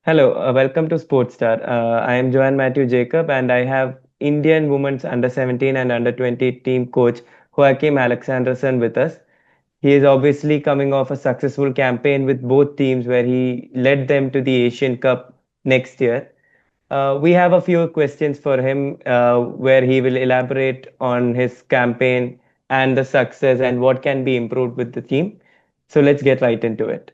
Hello, welcome to Sportstar. I am Joan Matthew Jacob, and I have Indian women's under 17 and under 20 team coach Joakim Alexandersson with us. He is obviously coming off a successful campaign with both teams where he led them to the Asian Cup next year. We have a few questions for him where he will elaborate on his campaign and the success and what can be improved with the team. So let's get right into it.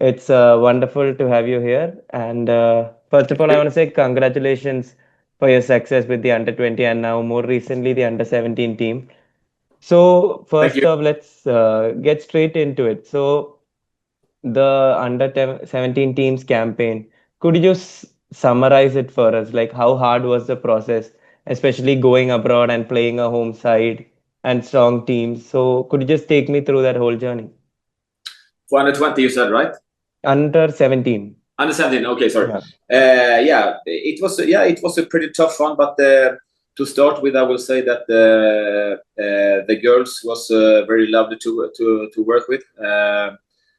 It's wonderful to have you here. And first of Thank all, I you. want to say congratulations for your success with the under 20 and now more recently the under 17 team. So, Thank you. first off, let's get straight into it. So, the under 17 teams campaign, could you just summarize it for us? Like, how hard was the process, especially going abroad and playing a home side and strong teams? So, could you just take me through that whole journey? For under 20, you said, right? Under 17. Under 17. Okay, sorry. Yeah. It was a pretty tough one, but to start with, I will say that the girls was very lovely to work with.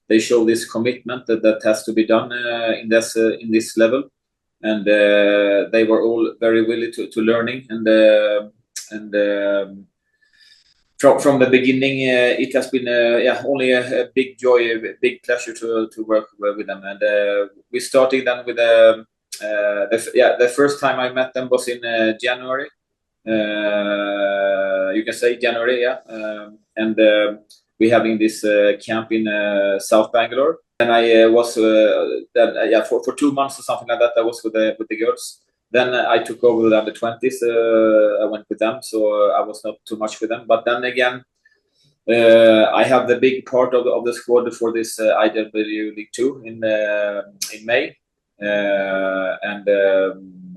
They show this commitment that has to be done in this level, and they were all very willing to learning and from the beginning, it has been only a big joy, a big pleasure to work with them. And we started then with the first time I met them was in January. You can say January, yeah. And we having this camp in South Bangalore. And I was for 2 months or something like that. I was with the girls. Then I took over the under 20s. I went with them, so I was not too much with them. But then again, I have the big part of the squad for this IW League Two in May, and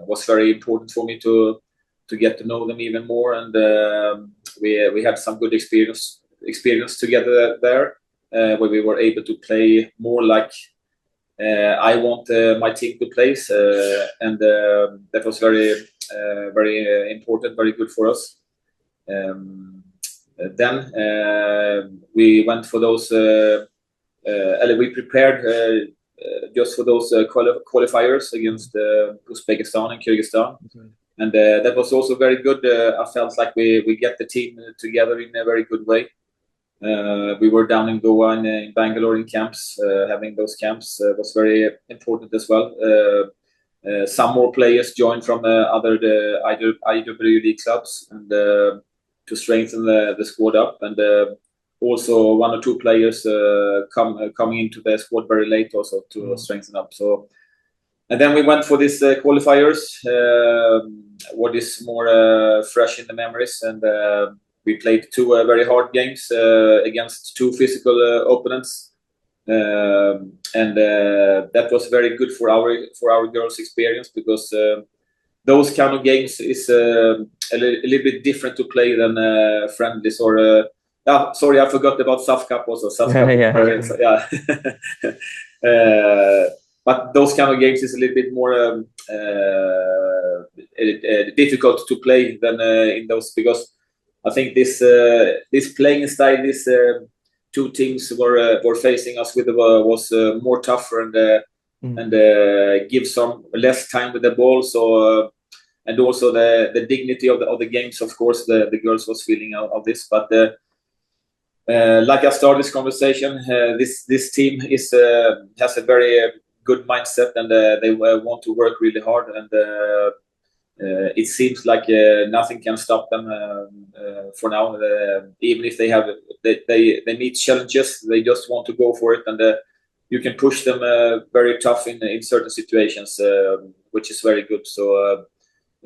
was very important for me to get to know them even more. And we had some good experience together there, where we were able to play more like I want my team to play, and that was very important, very good for us. Then we went for those. We prepared just for those qualifiers against Uzbekistan and Kyrgyzstan, and that was also very good. I felt like we get the team together in a very good way. We were down in Goa and in Bangalore in camps. Having those camps was very important as well. Some more players joined from other IW League clubs and to strengthen the squad up, and also one or two players coming into the squad very late also to strengthen up. So, and then we went for these qualifiers, what is more fresh in the memories, and we played two very hard games against two physical opponents, and that was very good for our girls' experience, because those kind of games is a little bit different to play than friendlies or. Sorry, I forgot about SAF Cup also. SAF Cup, Yeah. yeah. But those kind of games is a little bit more difficult to play than in those, because I think this playing style, these two teams were facing us with was more tougher and give some less time with the ball. So and also the dignity of the games, of course, the girls was feeling of this. But like I started this conversation, this team has a very good mindset, and they want to work really hard, and it seems like nothing can stop them for now. Even if they meet challenges, they just want to go for it, and you can push them very tough in certain situations, which is very good. So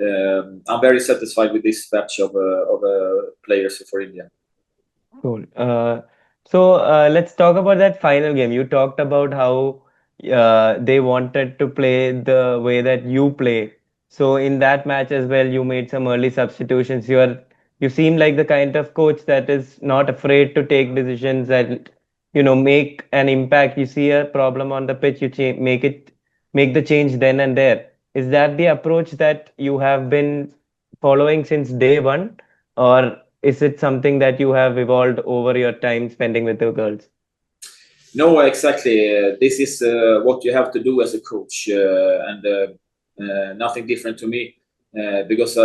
I'm very satisfied with this batch of players for India. Cool. So let's talk about that final game. You talked about how they wanted to play the way that you play. So in that match as well, you made some early substitutions. You seem like the kind of coach that is not afraid to take decisions that make an impact. You see a problem on the pitch, you make the change then and there. Is that the approach that you have been following since day one, or is it something that you have evolved over your time spending with the girls? No, exactly. This is what you have to do as a coach, and nothing different to me, because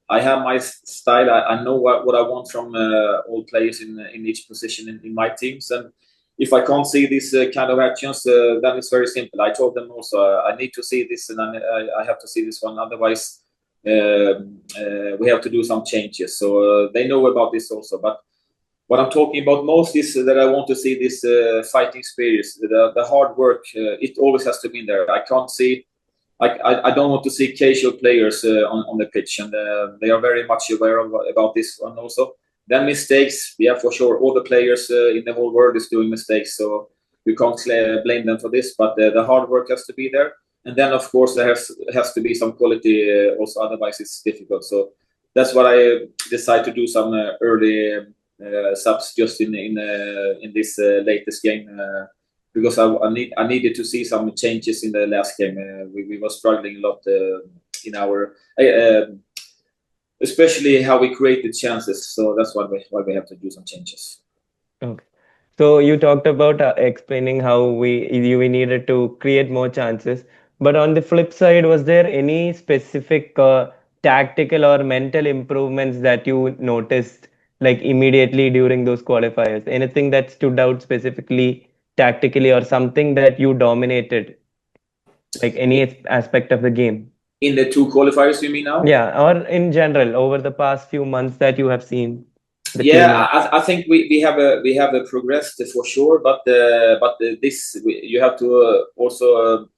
I have my style. I know what I want from all players in each position in my teams, and if I can't see this kind of actions, then it's very simple. I told them also I need to see this, and I have to see this one. Otherwise, we have to do some changes. So they know about this also, but. What I'm talking about most is that I want to see this fighting spirit, the hard work. It always has to be there. I can't see. I don't want to see casual players on the pitch, and they are very much aware about this one also. Then mistakes, yeah, for sure. All the players in the whole world is doing mistakes, so you can't blame them for this. But the hard work has to be there, and then of course there has to be some quality also. Otherwise, it's difficult. So that's what I decide to do some early. Subs just in this latest game because I needed to see some changes in the last game. We were struggling a lot in our especially how we created chances. So that's why we have to do some changes. Okay. So you talked about explaining how we needed to create more chances. But on the flip side, was there any specific tactical or mental improvements that you noticed like immediately during those qualifiers? Anything that stood out specifically tactically or something that you dominated, like any aspect of the game? In the two qualifiers, you mean now? Yeah, or in general over the past few months that you have seen the team. Yeah, I think we have a progressed for sure, but this you have to also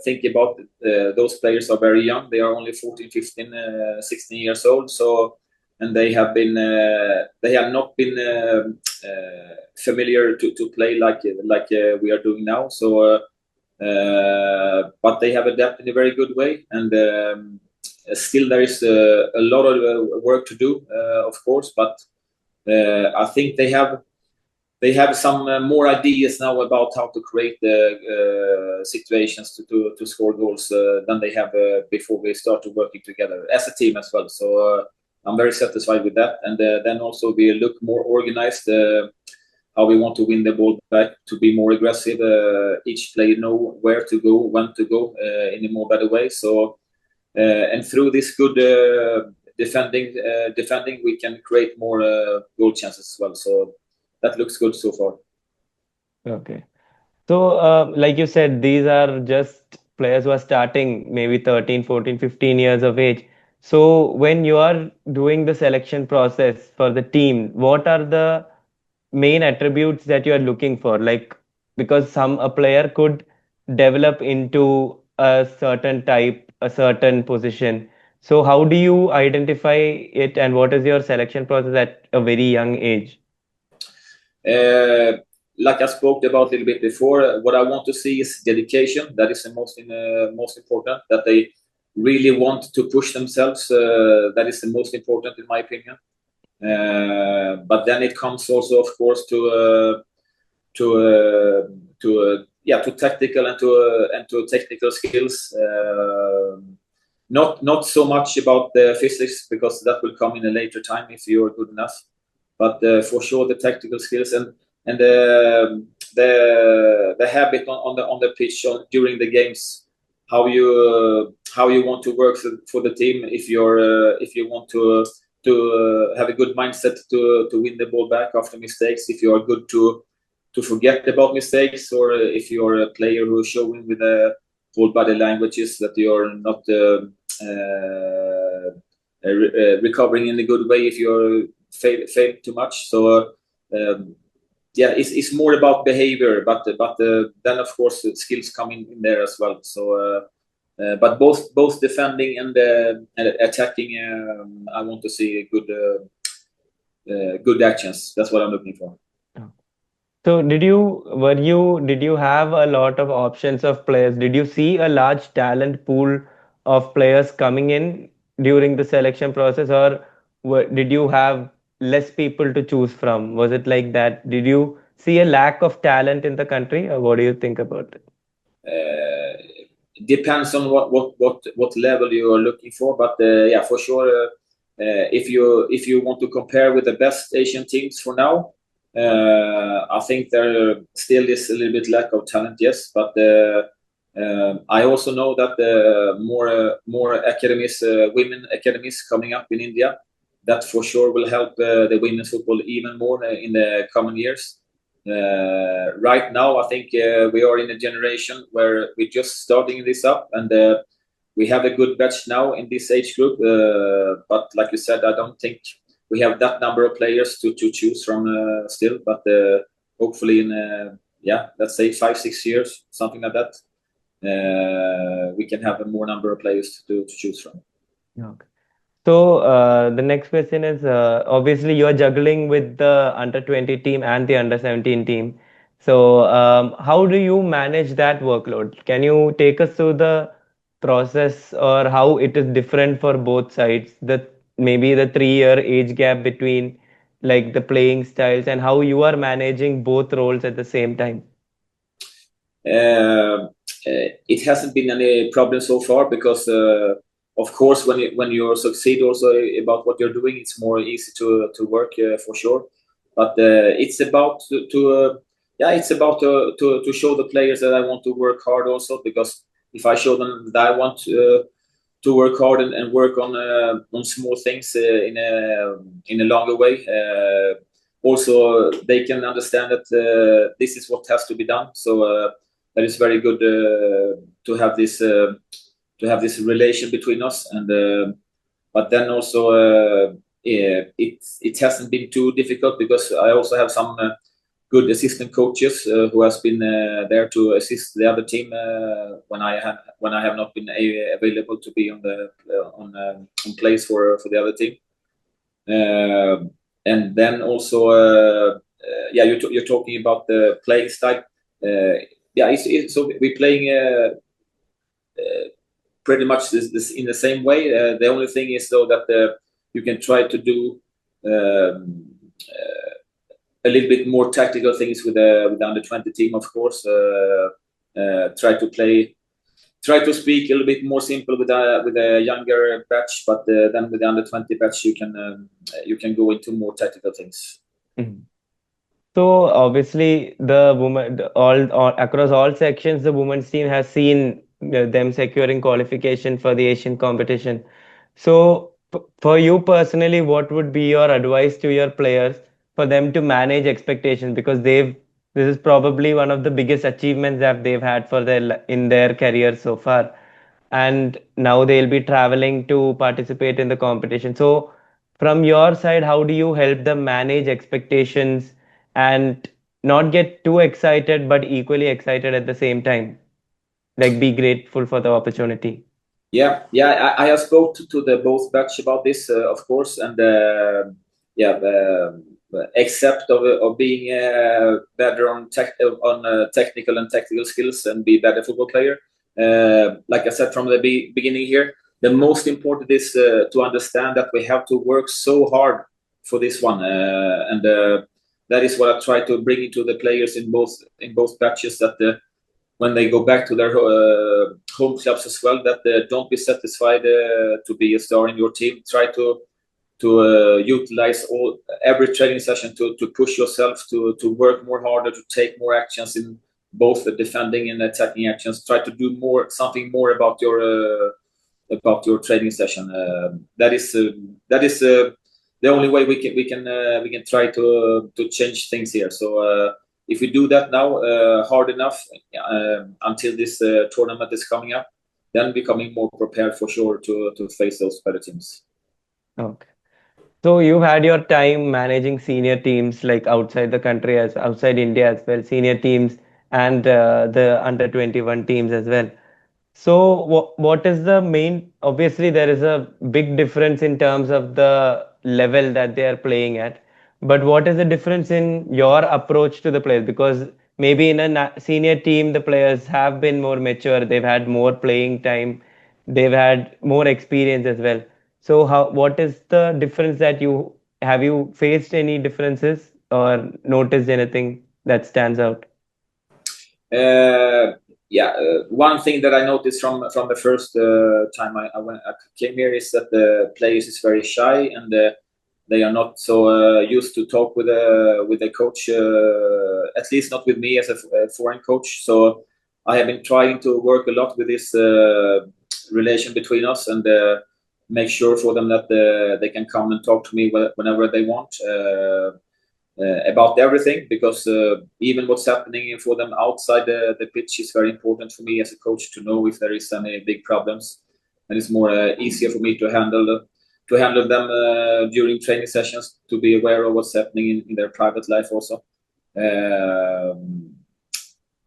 think about those players are very young. They are only 14, 15, 16 years old. So and they have not been familiar to play like we are doing now. So but they have adapted in a very good way, and still there is a lot of work to do, of course, but I think they have some more ideas now about how to create situations to score goals than they have before we started working together as a team as well. So I'm very satisfied with that, and then also we look more organized. How we want to win the ball back, to be more aggressive. Each player know where to go, when to go in a more better way. So and through this good defending, we can create more goal chances as well. So that looks good so far. Okay. So, like you said, these are just players who are starting maybe 13, 14, 15 years of age. So, when you are doing the selection process for the team, what are the main attributes that you are looking for? Like, because a player could develop into a certain type, a certain position. So, how do you identify it, and what is your selection process at a very young age? Like I spoke about a little bit before, what I want to see is dedication. That is the most important. That they really want to push themselves. That is the most important, in my opinion. But then it comes also, of course, to tactical and to technical skills. Not so much about the physics, because that will come in a later time if you're good enough. But for sure the tactical skills and the habit on the pitch during the games, how you want to work for the team. If you want to have a good mindset to win the ball back after mistakes, if you are good to forget about mistakes, or if you're a player who is showing with full body languages that you're not recovering in a good way if you're fail too much. So it's more about behavior, but then of course skills come in there as well. So but both defending and attacking, I want to see good actions. That's what I'm looking for. So did you have a lot of options of players? Did you see a large talent pool of players coming in during the selection process, or did you have less people to choose from? Was it like that? Did you see a lack of talent in the country, or what do you think about it? Depends on what level you are looking for, but yeah, for sure, if you want to compare with the best Asian teams for now, I think there still is a little bit lack of talent, yes, but I also know that more academies, women academies coming up in India. That for sure will help the women's football even more in the coming years. Right now, I think we are in a generation where we're just starting this up, and we have a good batch now in this age group. But like you said, I don't think we have that number of players to choose from still. But hopefully in let's say 5-6 years, something like that, we can have a more number of players to choose from. Okay. So the next question is obviously you're juggling with the under 20 team and the under 17 team. So how do you manage that workload? Can you take us through the process or how it is different for both sides? The maybe the 3-year age gap between like the playing styles and how you are managing both roles at the same time. It hasn't been any problem so far because of course when you succeed also about what you're doing, it's more easy to work for sure. But it's about to show the players that I want to work hard also, because if I show them that I want to work hard and work on small things in a longer way, also they can understand that this is what has to be done. So that is very good to have this relation between us, and but then also it hasn't been too difficult because I also have some good assistant coaches who has been there to assist the other team when I have not been available to be on place for the other team. And then also you're talking about the playing style. So we're playing pretty much this in the same way. The only thing is though that you can try to do a little bit more tactical things with the under 20 team, of course. Try to speak a little bit more simple with a younger batch, but then with the under 20 batch you can go into more tactical things. Mm-hmm. So obviously the woman all across all sections the women's team has seen them securing qualification for the Asian competition. So for you personally, what would be your advice to your players for them to manage expectations, because this is probably one of the biggest achievements that they've had for in their career so far, and now they'll be traveling to participate in the competition. So from your side, how do you help them manage expectations and not get too excited but equally excited at the same time, like be grateful for the opportunity? I have spoke to the both batch about this, of course, and except of being better on technical and tactical skills and be better football player. Like I said from the beginning here, the most important is to understand that we have to work so hard for this one, and that is what I try to bring into the players in both batches, that when they go back to their home clubs as well, that don't be satisfied to be a star in your team. Try to utilize every training session to push yourself to work more harder, to take more actions in both the defending and attacking actions. Try to do something more about your training session. That is the only way we can try to change things here. So if we do that now hard enough until this tournament is coming up, then becoming more prepared for sure to face those better teams. Okay. So you've had your time managing senior teams like outside the country, as outside India as well, senior teams and the under 21 teams as well. So what is the main? Obviously, there is a big difference in terms of the level that they are playing at. But what is the difference in your approach to the players? Because maybe in a senior team, the players have been more mature. They've had more playing time. They've had more experience as well. So what is the difference that have you faced any differences or noticed anything that stands out? One thing that I noticed from the first time I came here is that the players is very shy, and they are not so used to talk with a coach, at least not with me as a foreign coach. So I have been trying to work a lot with this relation between us and make sure for them that they can come and talk to me whenever they want about everything, because even what's happening for them outside the pitch is very important for me as a coach to know if there is any big problems, and it's more easier for me to handle them during training sessions, to be aware of what's happening in their private life also.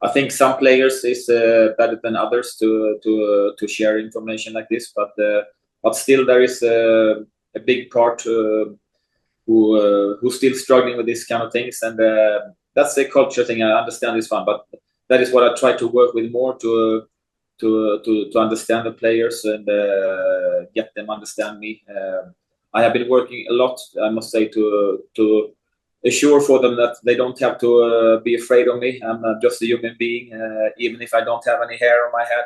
I think some players is better than others to share information like this, but still there is a big part who's still struggling with these kind of things, and that's a culture thing. I understand this one, but that is what I try to work with more to understand the players and get them understand me. I have been working a lot, I must say, to assure for them that they don't have to be afraid of me. I'm just a human being, even if I don't have any hair on my head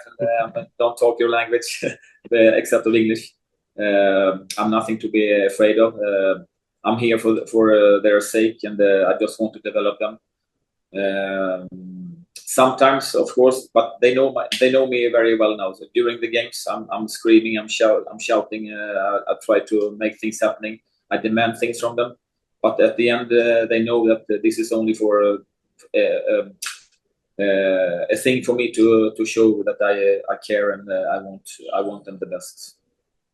and don't talk your language except of English. I'm nothing to be afraid of. I'm here for their sake, and I just want to develop them. Sometimes, of course, but they know me very well now. So during the games, I'm screaming, I'm shouting. I try to make things happening. I demand things from them, but at the end, they know that this is only for a thing for me to show that I care and I want them the best.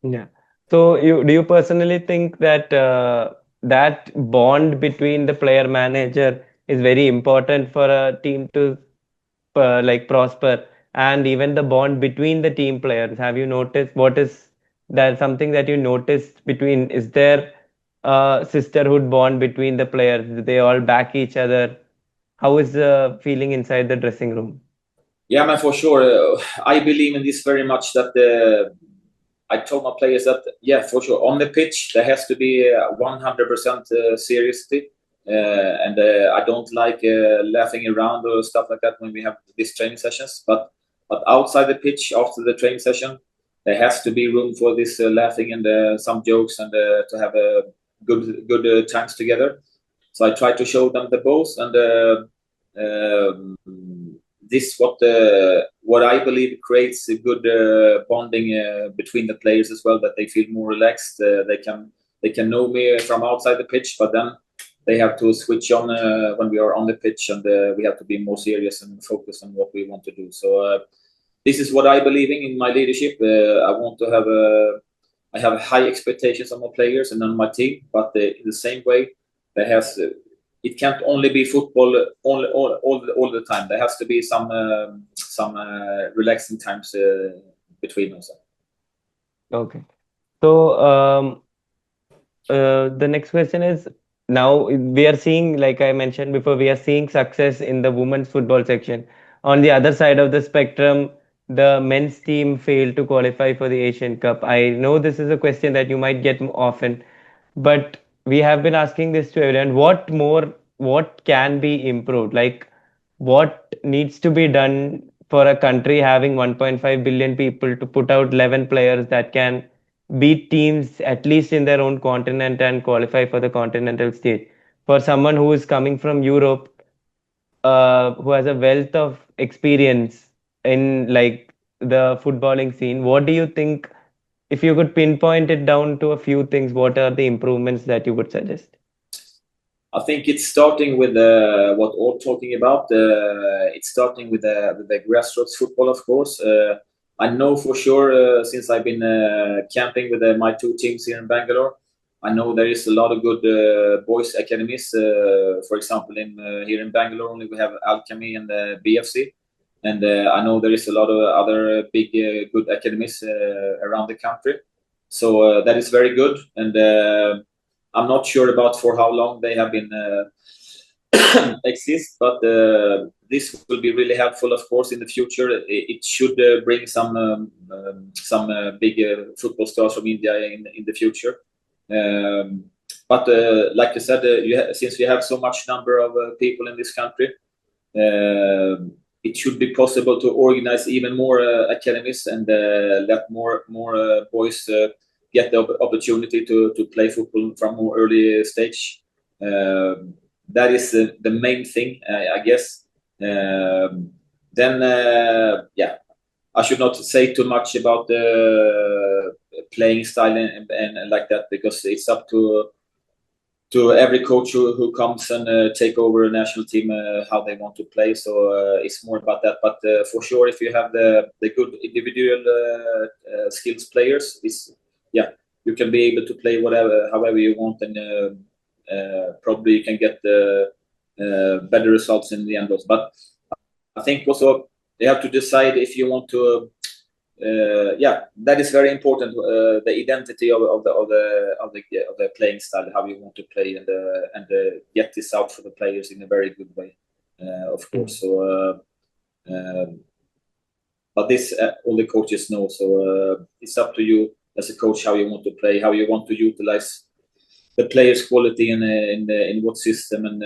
Yeah. So do you personally think that that bond between the player manager is very important for a team to like prosper, and even the bond between the team players? Have you noticed what is that something that you noticed between? Is there a sisterhood bond between the players? Do they all back each other? How is the feeling inside the dressing room? Yeah, man, for sure. I believe in this very much. That I told my players that, yeah, for sure, on the pitch there has to be 100% seriousty, and I don't like laughing around or stuff like that when we have these training sessions. But outside the pitch, after the training session, there has to be room for this laughing and some jokes and to have a good times together. So I try to show them the both, and this what I believe creates a good bonding between the players as well. That they feel more relaxed. They can know me from outside the pitch, but then they have to switch on when we are on the pitch, and we have to be more serious and focus on what we want to do. So this is what I believe in my leadership. I want to have I have high expectations on my players and on my team, but in the same way, there has it can't only be football all the time. There has to be some relaxing times between us. Okay. So the next question is, now we are seeing, like I mentioned before, we are seeing success in the women's football section. On the other side of the spectrum, the men's team failed to qualify for the Asian Cup. I know this is a question that you might get often, but we have been asking this to everyone. What can be improved? Like, what needs to be done for a country having 1.5 billion people to put out 11 players that can beat teams at least in their own continent and qualify for the continental stage? For someone who is coming from Europe, who has a wealth of experience in like the footballing scene, what do you think, if you could pinpoint it down to a few things, what are the improvements that you would suggest? I think it's starting with what all talking about. It's starting with the grassroots football, of course. I know for sure, since I've been camping with my two teams here in Bangalore, I know there is a lot of good boys academies. For example, here in Bangalore, only we have Alchemy and BFC, and I know there is a lot of other big good academies around the country. So that is very good, and I'm not sure about for how long they have been exist, but this will be really helpful, of course, in the future. It should bring some big football stars from India in the future. But like you said, since we have so much number of people in this country, it should be possible to organize even more academies and let more boys get the opportunity to play football from more early stage. That is the main thing, I guess. Then, yeah, I should not say too much about the playing style and like that, because it's up to every coach who comes and take over a national team how they want to play. So it's more about that. But for sure, if you have the good individual skills players, it's you can be able to play however you want, and probably you can get better results in the end. But I think also you have to decide if you want to. That is very important. The identity of the playing style, how you want to play, and get this out for the players in a very good way, of course. So, but this all the coaches know. So it's up to you as a coach how you want to play, how you want to utilize the players' quality in what system and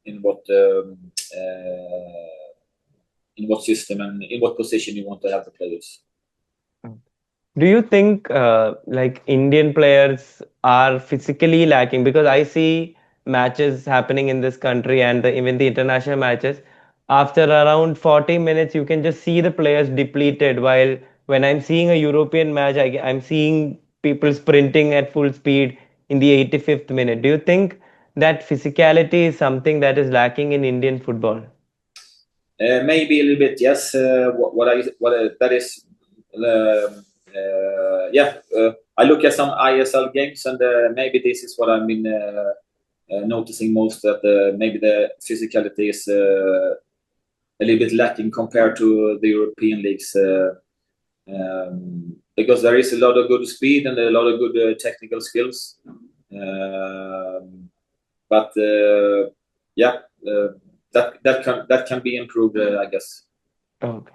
in what system and in what position you want to have the players. Do you think like Indian players are physically lacking? Because I see matches happening in this country and even the international matches. After around 40 minutes, you can just see the players depleted. While when I'm seeing a European match, I'm seeing people sprinting at full speed in the 85th minute. Do you think that physicality is something that is lacking in Indian football? Maybe a little bit, yes. That is, I look at some ISL games, and maybe this is what I've been noticing most, that maybe the physicality is a little bit lacking compared to the European leagues, because there is a lot of good speed and a lot of good technical skills, but that can be improved, I guess. Okay.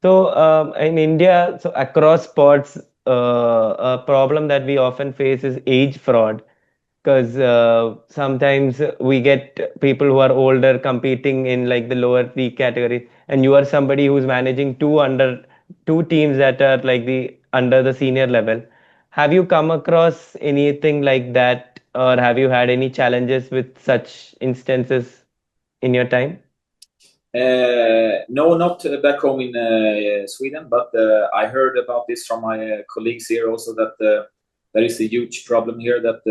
So in India, so across sports, a problem that we often face is age fraud, because sometimes we get people who are older competing in like the lower league category, and you are somebody who's managing two teams that are like the under the senior level. Have you come across anything like that, or have you had any challenges with such instances in your time? No, not back home in Sweden, but I heard about this from my colleagues here also, that there is a huge problem here, that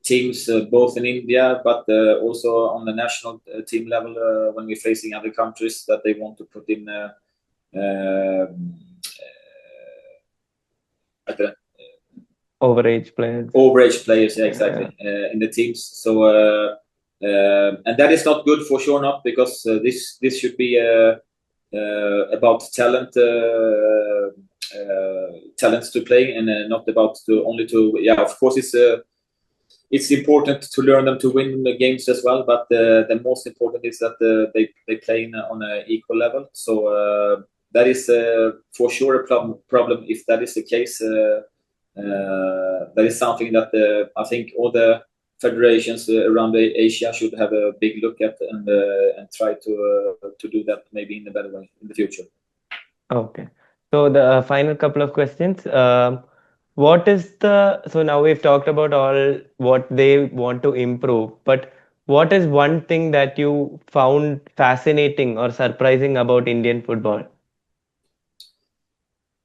teams both in India but also on the national team level, when we're facing other countries, that they want to put in Overage players. Overage players, yeah, exactly, in the teams. So and that is not good, for sure not, because this should be about talents to play, and not about of course it's important to learn them to win the games as well, but the most important is that they play on an equal level. So that is for sure a problem if that is the case. That is something that I think all the federations around Asia should have a big look at, and try to do that maybe in a better way in the future. Okay. So the final couple of questions. So now we've talked about all what they want to improve, but what is one thing that you found fascinating or surprising about Indian football?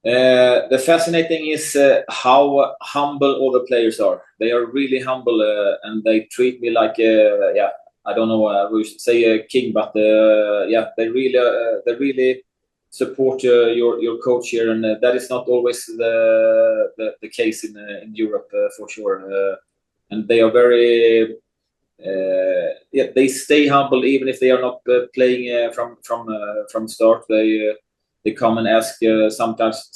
The fascinating is how humble all the players are. They are really humble, and they treat me like I don't know, we should say a king, but they really support your coach here, and that is not always the case in Europe, for sure. And they are very they stay humble even if they are not playing from start. They come and ask, sometimes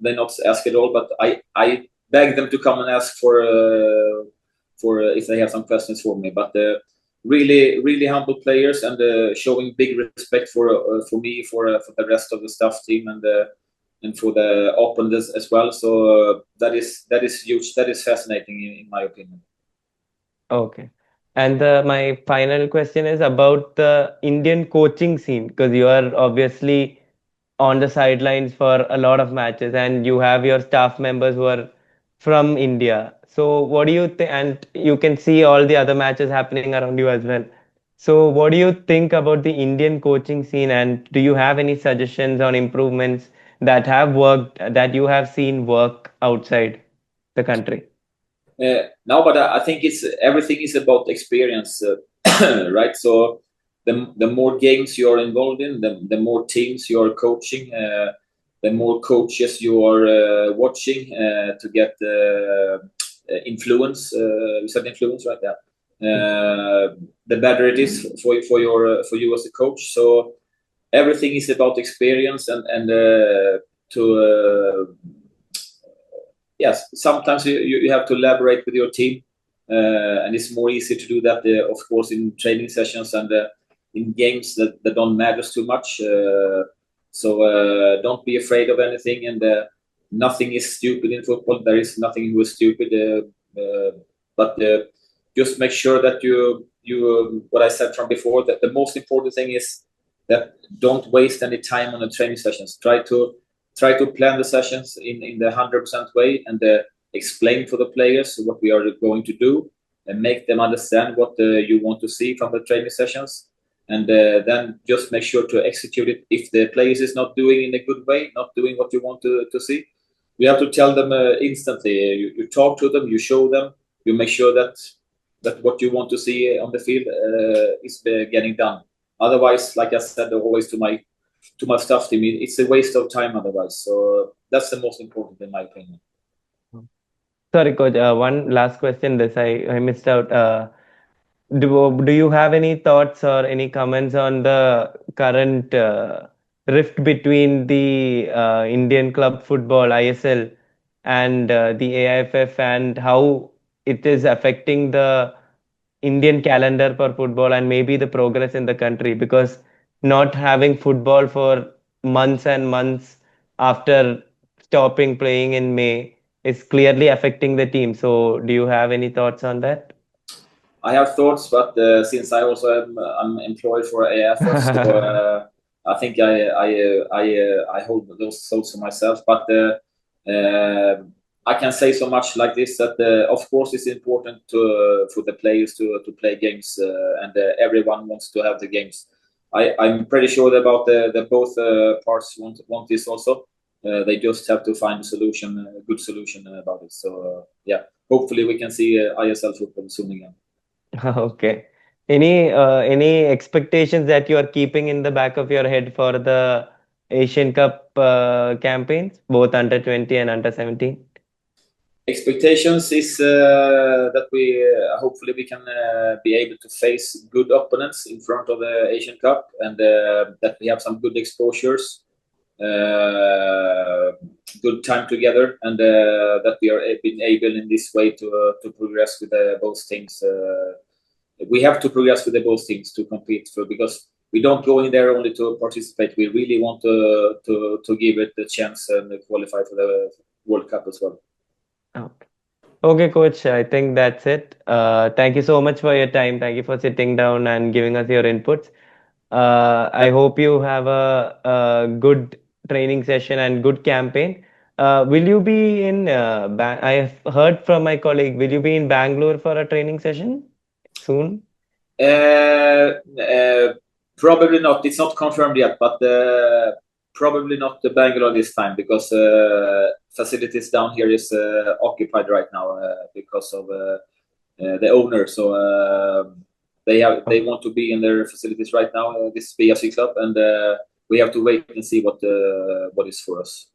they not ask at all, but I beg them to come and ask for if they have some questions for me. But really humble players, and showing big respect for me, for the rest of the staff team, and for the opponents as well. So that is huge. That is fascinating in my opinion. Okay. And my final question is about the Indian coaching scene, because you are obviously on the sidelines for a lot of matches, and you have your staff members who are from India. So what do you think? And you can see all the other matches happening around you as well. So what do you think about the Indian coaching scene, and do you have any suggestions on improvements that have worked, that you have seen work outside the country? No, but I think it's everything is about experience, right? So the more games you are involved in, the more teams you are coaching, the more coaches you are watching to get influence. We said influence, right? Yeah. The better it is for you as a coach. So everything is about experience and to yes, sometimes you have to elaborate with your team, and it's more easy to do that, of course, in training sessions and in games that don't matter too much. So don't be afraid of anything, and nothing is stupid in football. There is nothing who is stupid, but just make sure that you what I said from before, that the most important thing is that don't waste any time on the training sessions. Try to plan the sessions in the 100% way and explain for the players what we are going to do and make them understand what you want to see from the training sessions. And then just make sure to execute it. If the players is not doing in a good way, not doing what you want to see, you have to tell them instantly. You talk to them, you show them, you make sure that what you want to see on the field is getting done. Otherwise, like I said, always to my staff team, it's a waste of time otherwise. So that's the most important in my opinion. Sorry, coach. One last question. This I missed out. Do you have any thoughts or any comments on the current rift between the Indian club football ISL and the AIFF, and how it is affecting the Indian calendar for football and maybe the progress in the country? Because not having football for months and months after stopping playing in May is clearly affecting the team. So do you have any thoughts on that? I have thoughts, but since I also I'm employed for AIFF, so I think I hold those thoughts to myself. But I can say so much like this, that of course it's important for the players to play games, and everyone wants to have the games. I'm pretty sure about the both parts want this also. They just have to find a good solution about it. So yeah, hopefully we can see ISL football soon again. Okay. Any expectations that you are keeping in the back of your head for the Asian Cup campaigns, both under 20 and under 17? Expectations is that we hopefully we can be able to face good opponents in front of the Asian Cup, and that we have some good exposures, good time together, and that we are been able in this way to progress with both teams. We have to progress with both teams to compete for, because we don't go in there only to participate. We really want to give it the chance and qualify for the World Cup as well. Okay. Okay, coach. I think that's it. Thank you so much for your time. Thank you for sitting down and giving us your inputs. I hope you have a good training session and good campaign. Will you be in I've heard from my colleague, will you be in Bangalore for a training session soon? Probably not. It's not confirmed yet, but probably not the Bangalore this time, because facilities down here is occupied right now because of the owner. So they want to be in their facilities right now. This BFC club, and we have to wait and see what is for us.